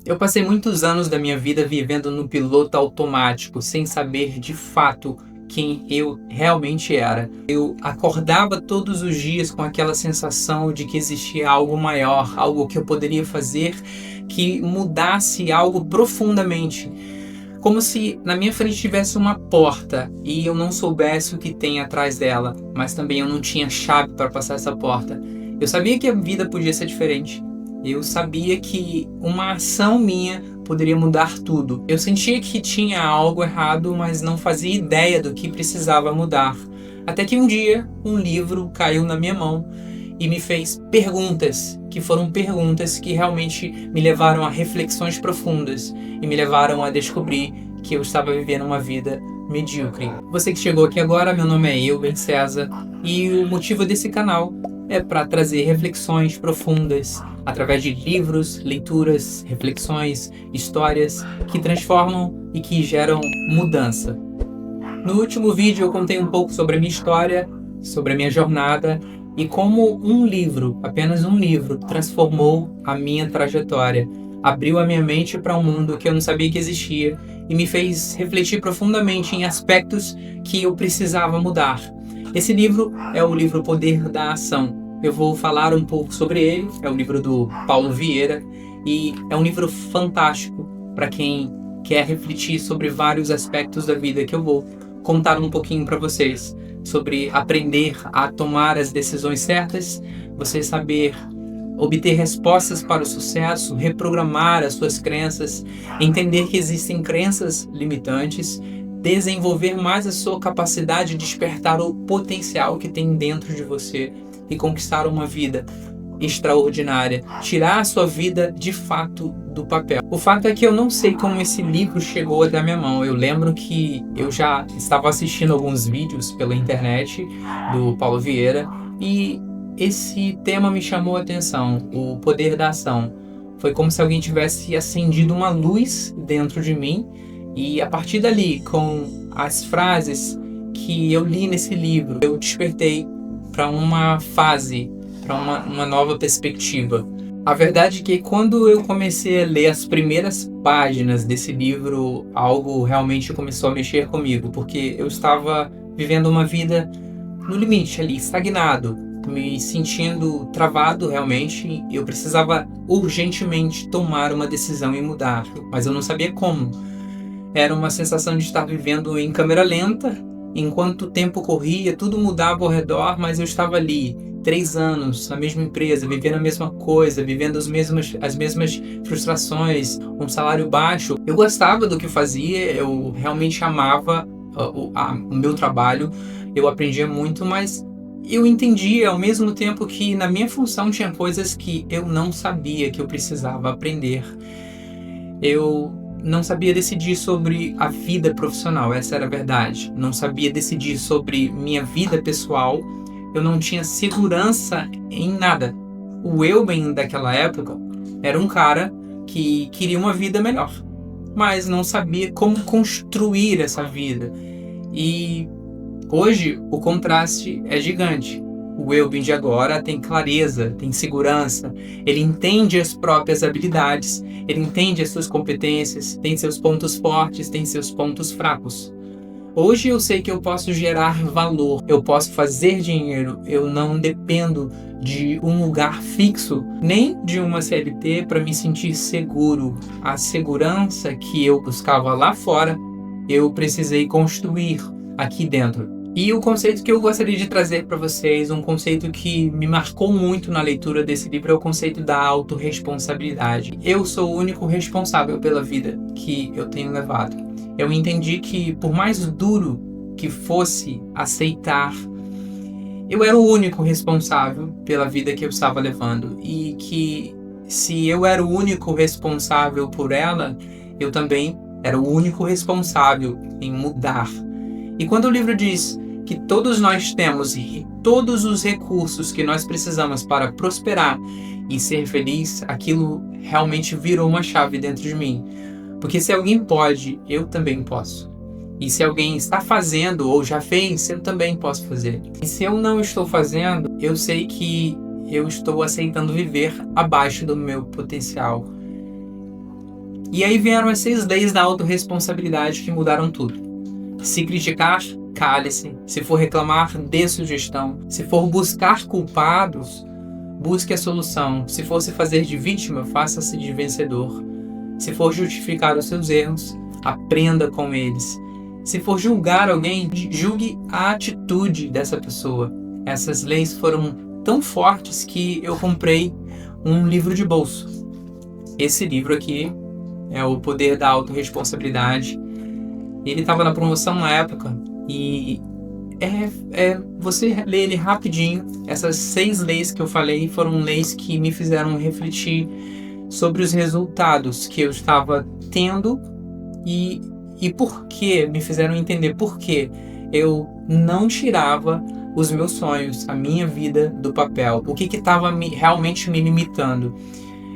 Eu passei muitos anos da minha vida vivendo no piloto automático, sem saber de fato quem eu realmente era. Eu acordava todos os dias com aquela sensação de que existia algo maior, algo que eu poderia fazer que mudasse algo profundamente. Como se na minha frente tivesse uma porta e eu não soubesse o que tem atrás dela, mas também eu não tinha chave para passar essa porta. Eu sabia que a vida podia ser diferente. Eu sabia que uma ação minha poderia mudar tudo. Eu sentia que tinha algo errado, mas não fazia ideia do que precisava mudar. Até que um dia, um livro caiu na minha mão e me fez perguntas, que foram perguntas que realmente me levaram a reflexões profundas e me levaram a descobrir que eu estava vivendo uma vida medíocre. Você que chegou aqui agora, meu nome é Euben César e o motivo desse canal é para trazer reflexões profundas através de livros, leituras, reflexões, histórias que transformam e que geram mudança. No último vídeo eu contei um pouco sobre a minha história, sobre a minha jornada e como um livro, apenas um livro, transformou a minha trajetória, abriu a minha mente para um mundo que eu não sabia que existia e me fez refletir profundamente em aspectos que eu precisava mudar. Esse livro é o livro Poder da Ação. Eu vou falar um pouco sobre ele, é o livro do Paulo Vieira e é um livro fantástico para quem quer refletir sobre vários aspectos da vida que eu vou contar um pouquinho para vocês. Sobre aprender a tomar as decisões certas, você saber obter respostas para o sucesso, reprogramar as suas crenças, entender que existem crenças limitantes, desenvolver mais a sua capacidade de despertar o potencial que tem dentro de você e conquistar uma vida extraordinária, tirar a sua vida de fato do papel. O fato é que eu não sei como esse livro chegou até a minha mão. Eu lembro que eu já estava assistindo alguns vídeos pela internet do Paulo Vieira e esse tema me chamou a atenção, o poder da ação. Foi como se alguém tivesse acendido uma luz dentro de mim e a partir dali, com as frases que eu li nesse livro, eu despertei para uma fase, para uma nova perspectiva. A verdade é que quando eu comecei a ler as primeiras páginas desse livro, algo realmente começou a mexer comigo, porque eu estava vivendo uma vida no limite ali, estagnado, me sentindo travado realmente. Eu precisava urgentemente tomar uma decisão e mudar, mas eu não sabia como. Era uma sensação de estar vivendo em câmera lenta, enquanto o tempo corria, tudo mudava ao redor, mas eu estava ali, 3 anos, na mesma empresa, vivendo a mesma coisa, vivendo as mesmas frustrações, um salário baixo. Eu gostava do que fazia, eu realmente amava o meu trabalho, eu aprendia muito, mas eu entendia ao mesmo tempo que na minha função tinha coisas que eu não sabia que eu precisava aprender. Eu não sabia decidir sobre a vida profissional, essa era a verdade. Não sabia decidir sobre minha vida pessoal. Eu não tinha segurança em nada. O Euben daquela época era um cara que queria uma vida melhor, mas não sabia como construir essa vida. E hoje o contraste é gigante. O Euben de agora tem clareza, tem segurança, ele entende as próprias habilidades, ele entende as suas competências, tem seus pontos fortes, tem seus pontos fracos. Hoje eu sei que eu posso gerar valor, eu posso fazer dinheiro, eu não dependo de um lugar fixo, nem de uma CLT para me sentir seguro. A segurança que eu buscava lá fora, eu precisei construir aqui dentro. E o conceito que eu gostaria de trazer para vocês, um conceito que me marcou muito na leitura desse livro, é o conceito da autorresponsabilidade. Eu sou o único responsável pela vida que eu tenho levado. Eu entendi que, por mais duro que fosse aceitar, eu era o único responsável pela vida que eu estava levando. E que, se eu era o único responsável por ela, eu também era o único responsável em mudar. E quando o livro diz que todos nós temos todos os recursos que nós precisamos para prosperar e ser feliz, aquilo realmente virou uma chave dentro de mim. Porque se alguém pode, eu também posso. E se alguém está fazendo ou já fez, eu também posso fazer. E se eu não estou fazendo, eu sei que eu estou aceitando viver abaixo do meu potencial. E aí vieram as 6 leis da autorresponsabilidade que mudaram tudo. Se criticar, cale-se. Se for reclamar, dê sugestão. Se for buscar culpados, busque a solução. Se for se fazer de vítima, faça-se de vencedor. Se for justificar os seus erros, aprenda com eles. Se for julgar alguém, julgue a atitude dessa pessoa. Essas leis foram tão fortes que eu comprei um livro de bolso. Esse livro aqui é O Poder da Autorresponsabilidade. Ele estava na promoção na época e você lê ele rapidinho. Essas 6 leis que eu falei foram leis que me fizeram refletir sobre os resultados que eu estava tendo e por que, me fizeram entender por que eu não tirava os meus sonhos, a minha vida do papel. O que estava realmente me limitando?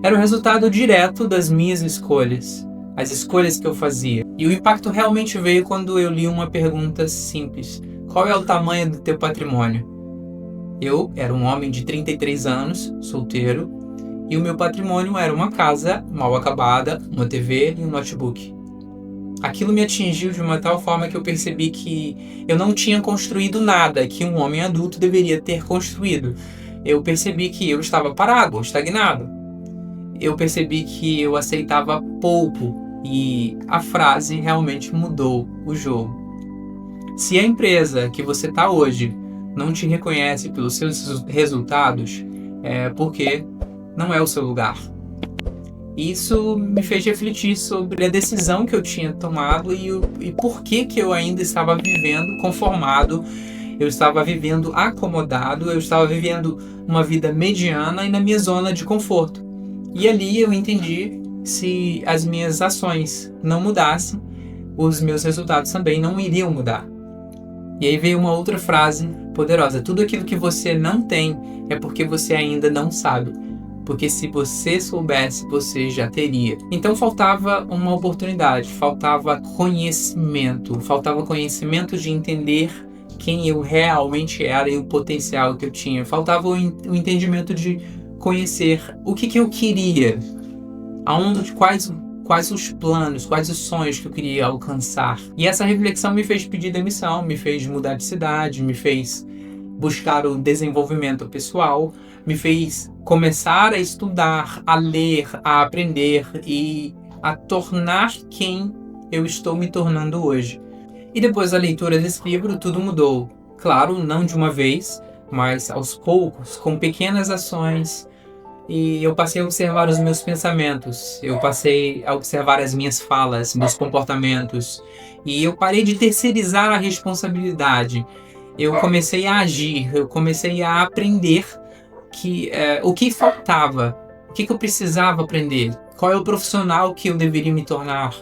Era o resultado direto das minhas escolhas, as escolhas que eu fazia. E o impacto realmente veio quando eu li uma pergunta simples: qual é o tamanho do teu patrimônio? Eu era um homem de 33 anos, solteiro, e o meu patrimônio era uma casa mal acabada, uma TV e um notebook. Aquilo me atingiu de uma tal forma que eu percebi que eu não tinha construído nada que um homem adulto deveria ter construído. Eu percebi que eu estava parado, estagnado. Eu percebi que eu aceitava pouco e a frase realmente mudou o jogo. Se a empresa que você está hoje não te reconhece pelos seus resultados, é porque não é o seu lugar. Isso me fez refletir sobre a decisão que eu tinha tomado e por que eu ainda estava vivendo conformado, eu estava vivendo acomodado, eu estava vivendo uma vida mediana e na minha zona de conforto. E ali eu entendi, se as minhas ações não mudassem, os meus resultados também não iriam mudar. E aí veio uma outra frase poderosa: tudo aquilo que você não tem é porque você ainda não sabe. Porque se você soubesse, você já teria. Então faltava uma oportunidade, faltava conhecimento de entender quem eu realmente era e o potencial que eu tinha. Faltava o entendimento de conhecer o que eu queria, quais os planos, quais os sonhos que eu queria alcançar. E essa reflexão me fez pedir demissão, me fez mudar de cidade, me fez buscar o desenvolvimento pessoal, me fez começar a estudar, a ler, a aprender e a tornar quem eu estou me tornando hoje. E depois da leitura desse livro, tudo mudou. Claro, não de uma vez, mas aos poucos, com pequenas ações. E eu passei a observar os meus pensamentos, eu passei a observar as minhas falas, meus comportamentos. E eu parei de terceirizar a responsabilidade. Eu comecei a agir, eu comecei a aprender o que faltava, o que eu precisava aprender, qual é o profissional que eu deveria me tornar,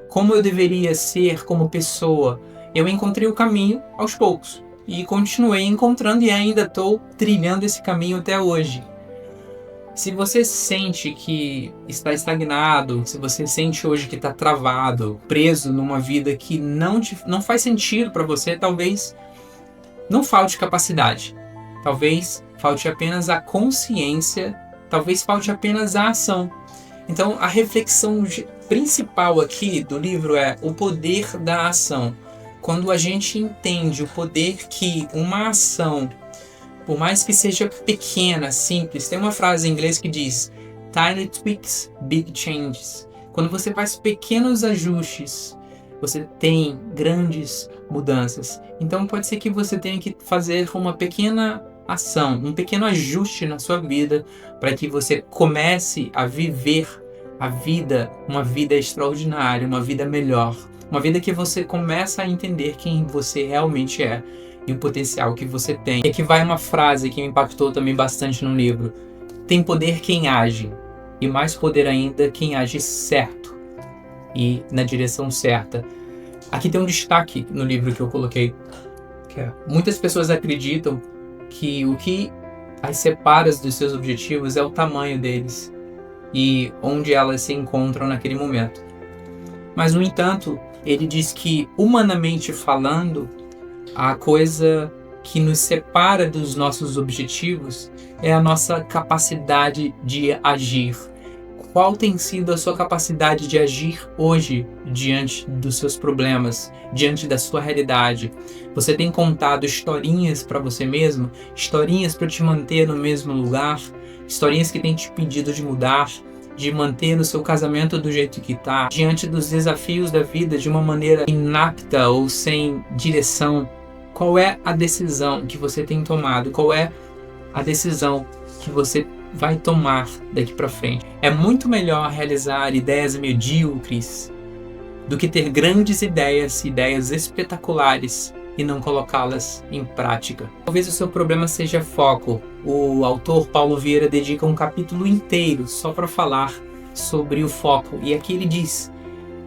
como eu deveria ser como pessoa. Eu encontrei o caminho aos poucos e continuei encontrando e ainda estou trilhando esse caminho até hoje. Se você sente que está estagnado, se você sente hoje que está travado, preso numa vida que não faz sentido para você, talvez não falte capacidade, talvez falte apenas a consciência, talvez falte apenas a ação. Então a reflexão principal aqui do livro é o poder da ação. Quando a gente entende o poder que uma ação, por mais que seja pequena, simples, tem uma frase em inglês que diz Tiny tweaks, big changes. Quando você faz pequenos ajustes, você tem grandes mudanças. Então pode ser que você tenha que fazer uma pequena ação, um pequeno ajuste na sua vida para que você comece a viver a vida, uma vida extraordinária, uma vida melhor, uma vida que você começa a entender quem você realmente é e o potencial que você tem. E aqui vai uma frase que me impactou também bastante no livro: tem poder quem age, e mais poder ainda quem age certo e na direção certa. Aqui tem um destaque no livro que eu coloquei, que é: muitas pessoas acreditam que o que as separa dos seus objetivos é o tamanho deles e onde elas se encontram naquele momento. Mas, no entanto, ele diz que, humanamente falando, a coisa que nos separa dos nossos objetivos é a nossa capacidade de agir. Qual tem sido a sua capacidade de agir hoje diante dos seus problemas, diante da sua realidade? Você tem contado historinhas para você mesmo? Historinhas para te manter no mesmo lugar? Historinhas que têm te impedido de mudar? De manter o seu casamento do jeito que está? Diante dos desafios da vida de uma maneira inapta ou sem direção? Qual é a decisão que você tem tomado? Qual é a decisão que você vai tomar daqui para frente? É muito melhor realizar ideias medíocres do que ter grandes ideias espetaculares e não colocá-las em prática. Talvez o seu problema seja foco. O autor Paulo Vieira dedica um capítulo inteiro só para falar sobre o foco. E aqui ele diz: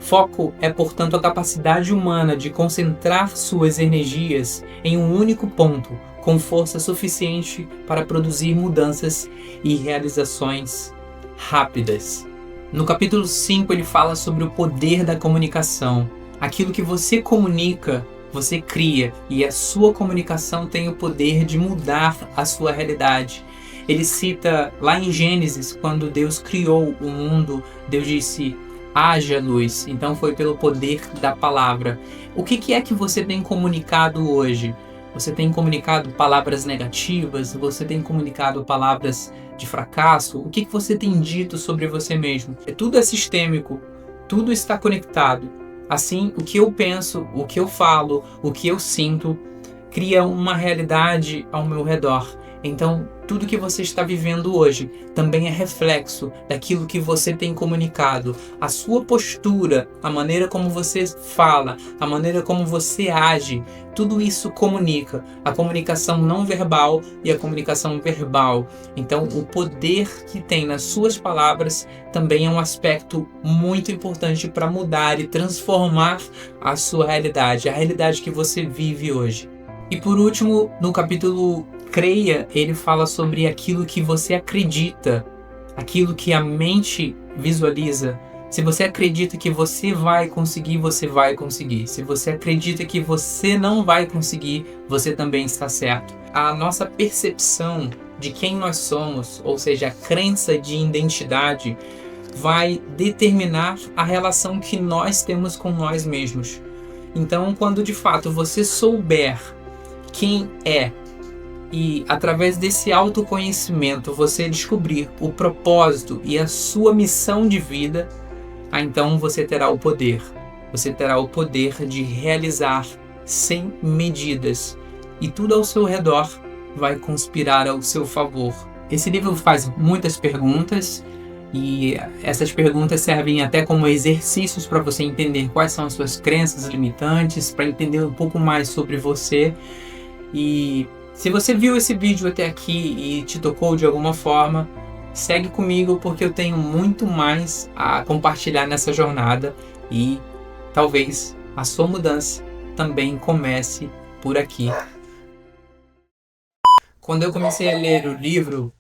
foco é, portanto, a capacidade humana de concentrar suas energias em um único ponto, com força suficiente para produzir mudanças e realizações rápidas. No capítulo 5 ele fala sobre o poder da comunicação. Aquilo que você comunica, você cria, e a sua comunicação tem o poder de mudar a sua realidade. Ele cita lá em Gênesis, quando Deus criou o mundo, Deus disse: haja luz. Então foi pelo poder da palavra. O que é que você tem comunicado hoje? Você tem comunicado palavras negativas? Você tem comunicado palavras de fracasso? O que você tem dito sobre você mesmo? Tudo é sistêmico, tudo está conectado. Assim, o que eu penso, o que eu falo, o que eu sinto, cria uma realidade ao meu redor. Então, tudo que você está vivendo hoje também é reflexo daquilo que você tem comunicado. A sua postura, a maneira como você fala, a maneira como você age, tudo isso comunica. A comunicação não verbal e a comunicação verbal. Então, o poder que tem nas suas palavras também é um aspecto muito importante para mudar e transformar a sua realidade, a realidade que você vive hoje. E por último, no capítulo Creia, ele fala sobre aquilo que você acredita, aquilo que a mente visualiza. Se você acredita que você vai conseguir, você vai conseguir. Se você acredita que você não vai conseguir, você também está certo. A nossa percepção de quem nós somos, ou seja, a crença de identidade, vai determinar a relação que nós temos com nós mesmos. Então, quando de fato você souber quem é, e através desse autoconhecimento você descobrir o propósito e a sua missão de vida, então você terá o poder. Você terá o poder de realizar sem medidas, e tudo ao seu redor vai conspirar ao seu favor. Esse livro faz muitas perguntas, e essas perguntas servem até como exercícios para você entender quais são as suas crenças limitantes, para entender um pouco mais sobre você. E se você viu esse vídeo até aqui e te tocou de alguma forma, segue comigo, porque eu tenho muito mais a compartilhar nessa jornada, e talvez a sua mudança também comece por aqui. Quando eu comecei a ler o livro,